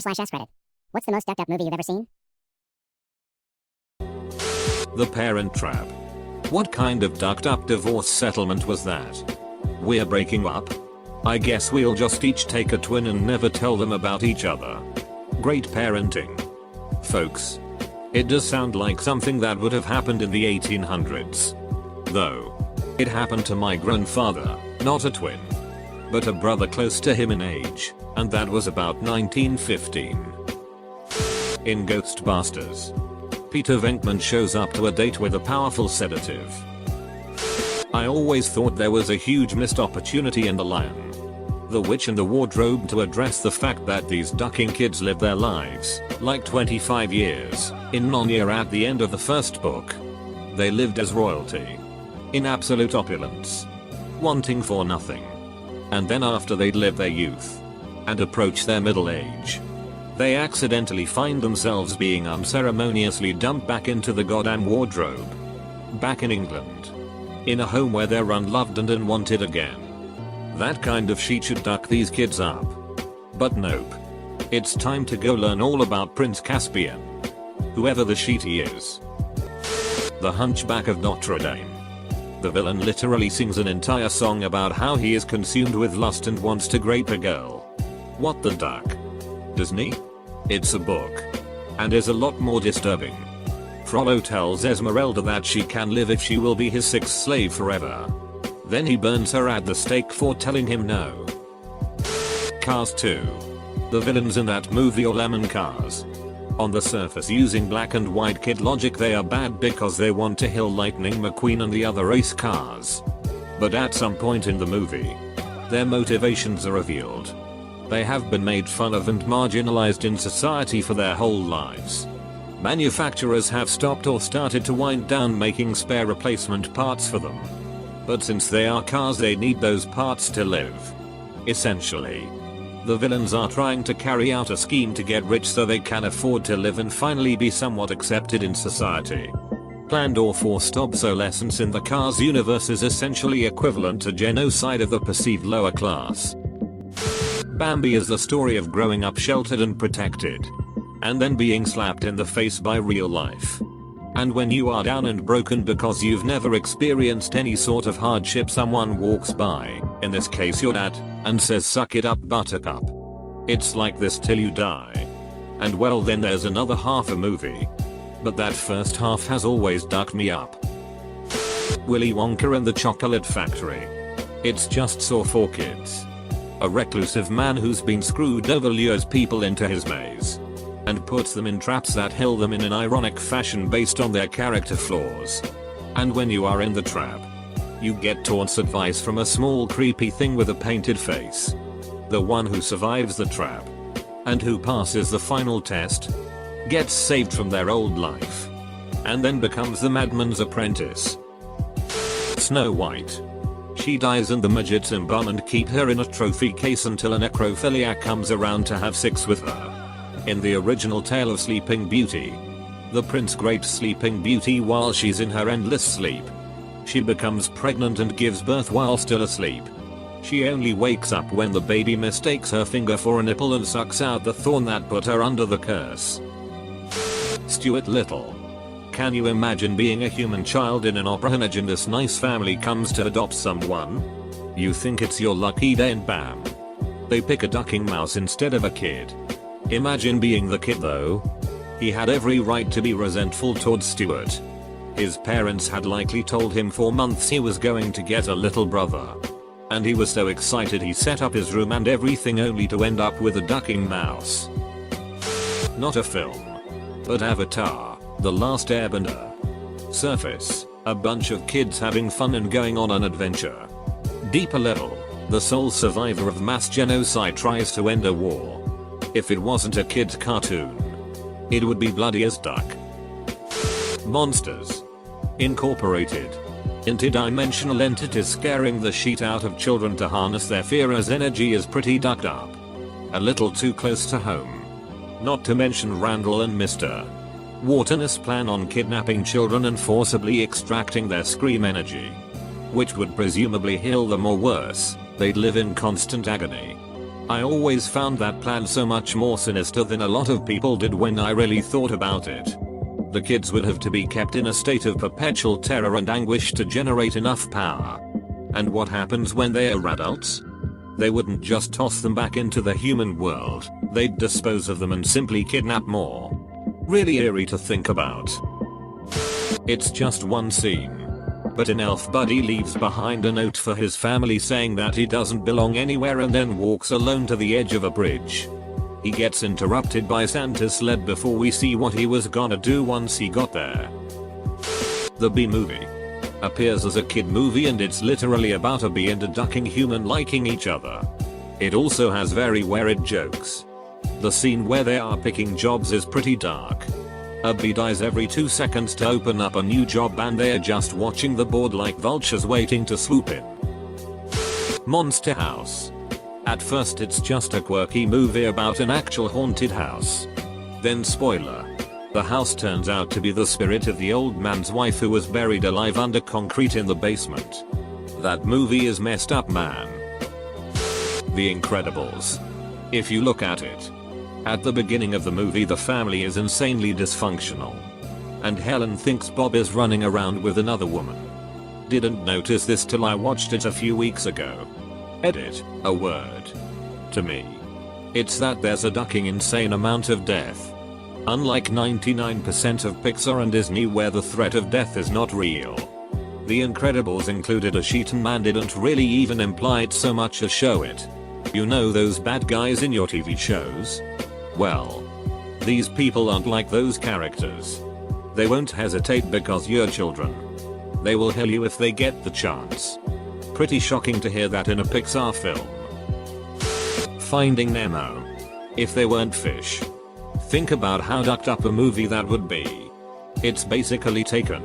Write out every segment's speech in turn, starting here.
r/AskReddit. What's the most ducked up movie you've ever seen? The Parent Trap. What kind of ducked up divorce settlement was that? We're breaking up? I guess we'll just each take a twin and never tell them about each other. Great parenting. Folks. It does sound like something that would have happened in the 1800s. Though. It happened to my grandfather, not a twin. But a brother close to him in age, and that was about 1915. In Ghostbusters. Peter Venkman shows up to a date with a powerful sedative. I always thought there was a huge missed opportunity in The Lion, the Witch and the Wardrobe to address the fact that these ducking kids live their lives, like 25 years, in Narnia at the end of the first book. They lived as royalty. In absolute opulence. Wanting for nothing. And then after they'd lived their youth and approach their middle age, they accidentally find themselves being unceremoniously dumped back into the goddamn wardrobe. Back in England. In a home where they're unloved and unwanted again. That kind of shit should duck these kids up. But nope. It's time to go learn all about Prince Caspian. Whoever the shit he is. The Hunchback of Notre Dame. The villain literally sings an entire song about how he is consumed with lust and wants to grape a girl. What the duck? Disney? It's a book. And is a lot more disturbing. Frollo tells Esmeralda that she can live if she will be his sixth slave forever. Then he burns her at the stake for telling him no. Cars 2. The villains in that movie are lemon cars. On the surface, using black and white kid logic, they are bad because they want to kill Lightning McQueen and the other race cars. But at some point in the movie, their motivations are revealed. They have been made fun of and marginalized in society for their whole lives. Manufacturers have stopped or started to wind down making spare replacement parts for them. But since they are cars, they need those parts to live. Essentially. The villains are trying to carry out a scheme to get rich so they can afford to live and finally be somewhat accepted in society. Planned or forced obsolescence in the Cars universe is essentially equivalent to genocide of the perceived lower class. Bambi is the story of growing up sheltered and protected. And then being slapped in the face by real life. And when you are down and broken because you've never experienced any sort of hardship, someone walks by, in this case your dad, and says suck it up buttercup. It's like this till you die. And well, then there's another half a movie. But that first half has always ducked me up. Willy Wonka and the Chocolate Factory. It's just so for kids. A reclusive man who's been screwed over lures people into his maze. And puts them in traps that kill them in an ironic fashion based on their character flaws. And when you are in the trap, you get taunts advice from a small creepy thing with a painted face. The one who survives the trap and who passes the final test gets saved from their old life and then becomes the madman's apprentice. Snow White. She dies and the midgets embalm and keep her in a trophy case until a necrophiliac comes around to have sex with her. In the original tale of Sleeping Beauty, the prince grapes Sleeping Beauty while she's in her endless sleep. She becomes pregnant and gives birth while still asleep. She only wakes up when the baby mistakes her finger for a nipple and sucks out the thorn that put her under the curse. Stuart Little. Can you imagine being a human child in an orphanage and this nice family comes to adopt someone? You think it's your lucky day and bam. They pick a ducking mouse instead of a kid. Imagine being the kid though. He had every right to be resentful towards Stuart. His parents had likely told him for months he was going to get a little brother. And he was so excited he set up his room and everything only to end up with a ducking mouse. Not a film. But Avatar, The Last Airbender. Surface, a bunch of kids having fun and going on an adventure. Deeper level, the sole survivor of mass genocide tries to end a war. If it wasn't a kid's cartoon, it would be bloody as duck. Monsters Incorporated. Interdimensional entities scaring the shit out of children to harness their fear as energy is pretty ducked up. A little too close to home. Not to mention Randall and Mr. Wharton's plan on kidnapping children and forcibly extracting their scream energy. Which would presumably heal them, or worse, they'd live in constant agony. I always found that plan so much more sinister than a lot of people did when I really thought about it. The kids would have to be kept in a state of perpetual terror and anguish to generate enough power. And what happens when they are adults? They wouldn't just toss them back into the human world, they'd dispose of them and simply kidnap more. Really eerie to think about. It's just one scene. But an elf buddy leaves behind a note for his family saying that he doesn't belong anywhere and then walks alone to the edge of a bridge. He gets interrupted by Santa's sled before we see what he was gonna do once he got there. The Bee Movie appears as a kid movie and it's literally about a bee and a ducking human liking each other. It also has very weird jokes. The scene where they are picking jobs is pretty dark. A bee dies every 2 seconds to open up a new job and they're just watching the board like vultures waiting to swoop in. Monster House. At first it's just a quirky movie about an actual haunted house. Then spoiler. The house turns out to be the spirit of the old man's wife who was buried alive under concrete in the basement. That movie is messed up, man. The Incredibles. If you look at it, at the beginning of the movie the family is insanely dysfunctional. And Helen thinks Bob is running around with another woman. Didn't notice this till I watched it a few weeks ago. Edit, a word. To me. It's that there's a ducking insane amount of death. Unlike 99% of Pixar and Disney where the threat of death is not real. The Incredibles included a Sheetan man didn't really even imply it so much as show it. You know those bad guys in your TV shows? Well, these people aren't like those characters. They won't hesitate because you're children. They will kill you if they get the chance. Pretty shocking to hear that in a Pixar film. Finding Nemo. If they weren't fish. Think about how ducked up a movie that would be. It's basically Taken.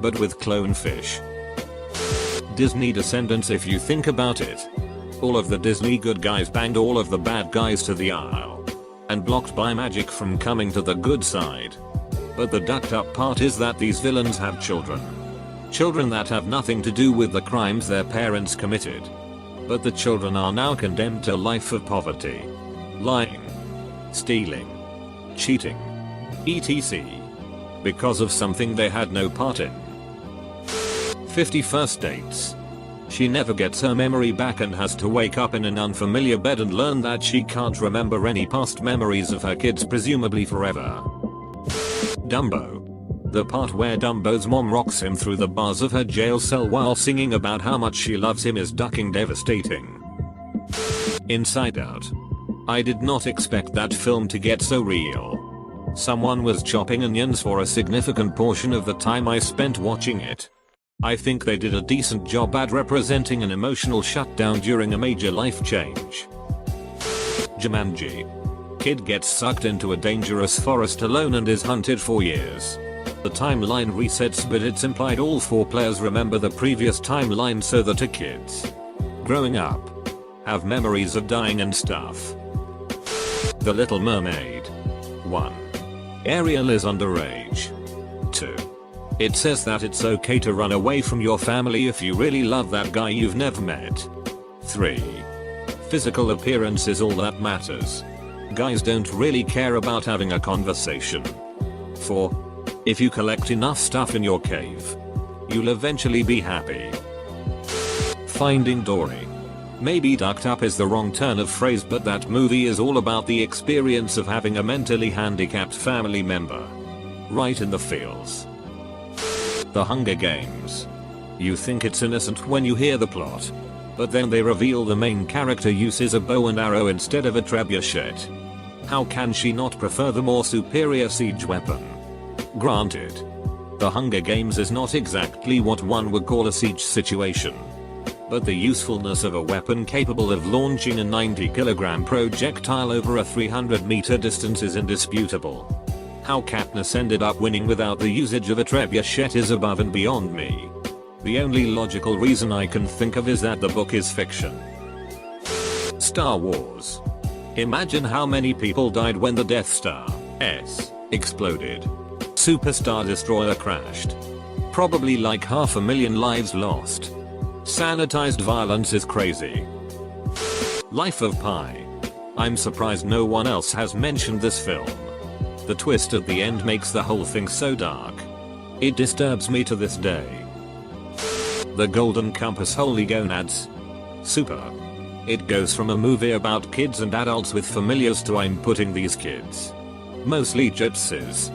But with clone fish. Disney Descendants if you think about it. All of the Disney good guys banged all of the bad guys to the aisle. And blocked by magic from coming to the good side. But the ducked up part is that these villains have children. Children that have nothing to do with the crimes their parents committed. But the children are now condemned to a life of poverty. Lying. Stealing. Cheating. etc. Because of something they had no part in. 50 First Dates. She never gets her memory back and has to wake up in an unfamiliar bed and learn that she can't remember any past memories of her kids presumably forever. Dumbo. The part where Dumbo's mom rocks him through the bars of her jail cell while singing about how much she loves him is ducking devastating. Inside Out. I did not expect that film to get so real. Someone was chopping onions for a significant portion of the time I spent watching it. I think they did a decent job at representing an emotional shutdown during a major life change. Jumanji. Kid gets sucked into a dangerous forest alone and is hunted for years. The timeline resets but it's implied all 4 players remember the previous timeline so that kids growing up have memories of dying and stuff. The Little Mermaid. 1. Ariel is underage. 2. It says that it's okay to run away from your family if you really love that guy you've never met. 3. Physical appearance is all that matters. Guys don't really care about having a conversation. 4. If you collect enough stuff in your cave, you'll eventually be happy. Finding Dory. Maybe ducked up is the wrong turn of phrase but that movie is all about the experience of having a mentally handicapped family member. Right in the feels. The Hunger Games. You think it's innocent when you hear the plot. But then they reveal the main character uses a bow and arrow instead of a trebuchet. How can she not prefer the more superior siege weapon? Granted. The Hunger Games is not exactly what one would call a siege situation. But the usefulness of a weapon capable of launching a 90-kilogram projectile over a 300-meter distance is indisputable. How Katniss ended up winning without the usage of a trebuchet is above and beyond me. The only logical reason I can think of is that the book is fiction. Star Wars. Imagine how many people died when the Death Star exploded. Superstar Destroyer crashed. Probably like 500,000 lives lost. Sanitized violence is crazy. Life of Pi. I'm surprised no one else has mentioned this film. The twist at the end makes the whole thing so dark. It disturbs me to this day. The Golden Compass Holy Gonads. Super. It goes from a movie about kids and adults with familiars to I'm putting these kids, mostly gypsies,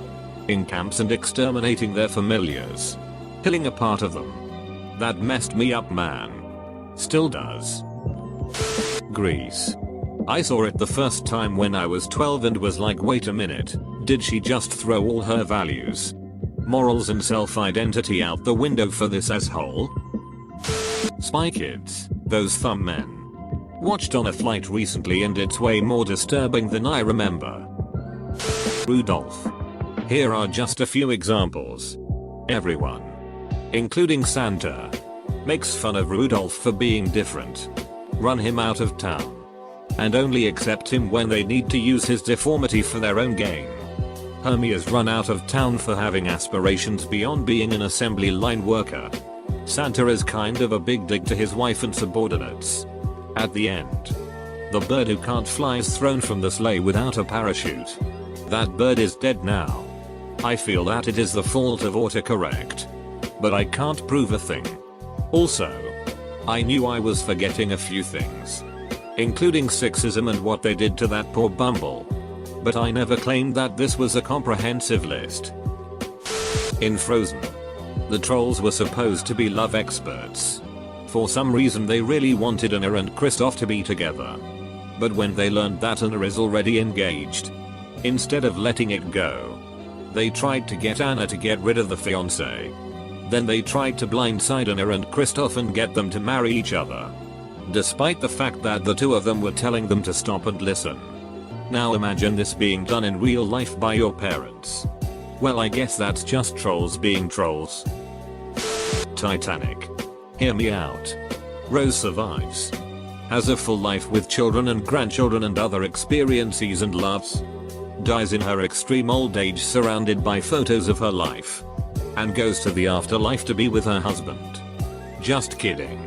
in camps and exterminating their familiars. Killing a part of them. That messed me up, man. Still does. Grease. I saw it the first time when I was 12 and was like, wait a minute, did she just throw all her values, morals and self-identity out the window for this asshole? Spy Kids, those thumb men. Watched on a flight recently and it's way more disturbing than I remember. Rudolph. Here are just a few examples. Everyone, including Santa, makes fun of Rudolph for being different, run him out of town, and only accept him when they need to use his deformity for their own gain. Hermie is run out of town for having aspirations beyond being an assembly line worker. Santa is kind of a big dig to his wife and subordinates. At the end, the bird who can't fly is thrown from the sleigh without a parachute. That bird is dead now. I feel that it is the fault of autocorrect, but I can't prove a thing. Also, I knew I was forgetting a few things, including sexism and what they did to that poor Bumble. But I never claimed that this was a comprehensive list. In Frozen, the trolls were supposed to be love experts. For some reason they really wanted Anna and Kristoff to be together. But when they learned that Anna is already engaged, instead of letting it go, they tried to get Anna to get rid of the fiancé. Then they tried to blindside Anna and Kristoff and get them to marry each other, despite the fact that the two of them were telling them to stop and listen. Now imagine this being done in real life by your parents. Well, I guess that's just trolls being trolls. Titanic. Hear me out. Rose survives, has a full life with children and grandchildren and other experiences and loves, dies in her extreme old age surrounded by photos of her life, and goes to the afterlife to be with her husband. Just kidding.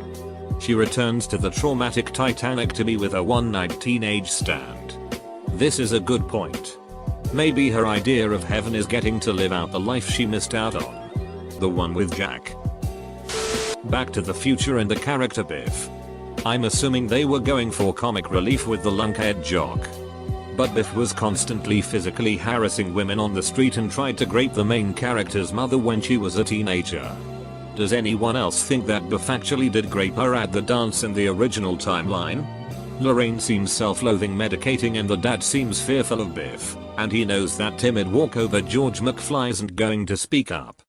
She returns to the traumatic Titanic to be with her one-night teenage stand. This is a good point. Maybe her idea of heaven is getting to live out the life she missed out on. The one with Jack. Back to the Future and the character Biff. I'm assuming they were going for comic relief with the lunkhead jock. But Biff was constantly physically harassing women on the street and tried to grape the main character's mother when she was a teenager. Does anyone else think that Biff actually did grape her at the dance in the original timeline? Lorraine seems self-loathing medicating and the dad seems fearful of Biff, and he knows that timid walkover George McFly isn't going to speak up.